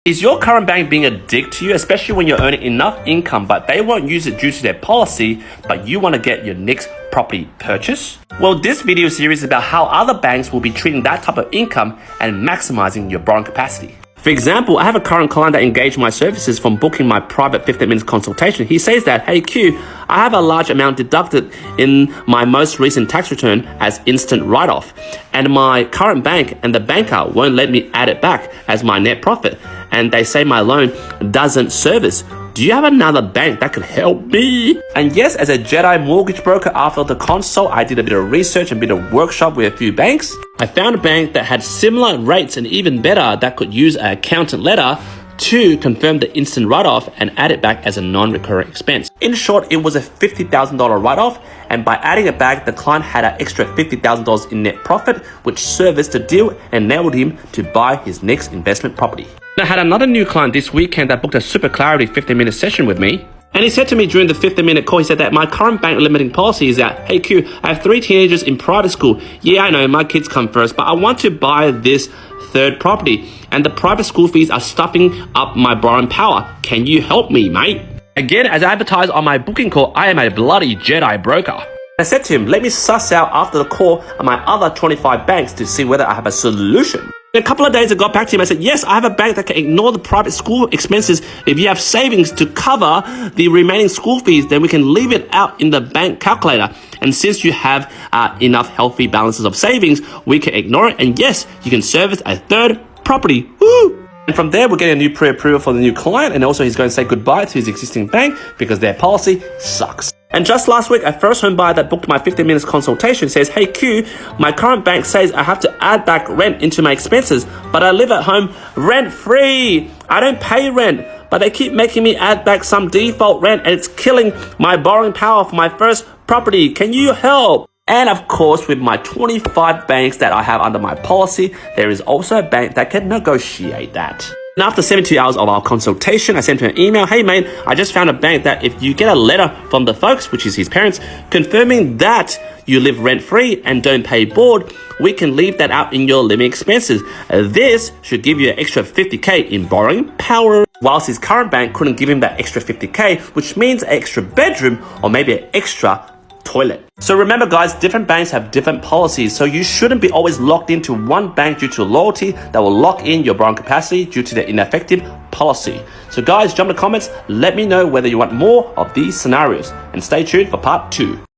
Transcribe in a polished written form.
Is your current bank being a dick to you, especially when you're earning enough income, but they won't use it due to their policy, but you want to get your next property purchase? Well, this video series is about how other banks will be treating that type of income and maximizing your borrowing capacity. For example, I have a current client that engaged my services from booking my private 15 minutes consultation. He says that, hey Q, I have a large amount deducted in my most recent tax return as instant write-off, and my current bank and the banker won't let me add it back as my net profit, and they say my loan doesn't service. Do you have another bank that could help me? And yes, as a Jedi mortgage broker, after the consult, I did a bit of research and a bit of workshop with a few banks. I found a bank that had similar rates and even better that could use an accountant letter to confirm the instant write-off and add it back as a non-recurring expense. In short, it was a $50,000 write-off, and by adding it back, the client had an extra $50,000 in net profit, which serviced the deal and enabled him to buy his next investment property. I had another new client this weekend that booked a super clarity 15-minute session with me. And he said to me during the 15-minute call, he said that my current bank limiting policy is that, hey Q, I have 3 teenagers in private school. Yeah, I know, my kids come first, but I want to buy this third property, and the private school fees are stuffing up my borrowing power. Can you help me, mate? Again, as advertised on my booking call, I am a bloody Jedi broker. I said to him, let me suss out after the call on my other 25 banks to see whether I have a solution. In a couple of days, I got back to him. I said, yes, I have a bank that can ignore the private school expenses. If you have savings to cover the remaining school fees, then we can leave it out in the bank calculator. And since you have enough healthy balances of savings, we can ignore it. And yes, you can service a third property. Woo! And from there, we're getting a new pre-approval for the new client. And also he's going to say goodbye to his existing bank because their policy sucks. And just last week, a first home buyer that booked my 15 minutes consultation says, hey Q, my current bank says I have to add back rent into my expenses, but I live at home rent-free. I don't pay rent, but they keep making me add back some default rent and it's killing my borrowing power for my first property. Can you help? And of course, with my 25 banks that I have under my policy, there is also a bank that can negotiate that. And after 72 hours of our consultation, I sent him an email. Hey mate, I just found a bank that if you get a letter from the folks, which is his parents, confirming that you live rent-free and don't pay board, we can leave that out in your living expenses. This should give you an extra 50K in borrowing power. Whilst his current bank couldn't give him that extra 50K, which means an extra bedroom or maybe an extra toilet. So remember guys, different banks have different policies, so you shouldn't be always locked into one bank due to loyalty that will lock in your borrowing capacity due to their ineffective policy. So guys, jump in the comments, let me know whether you want more of these scenarios, and stay tuned for part 2.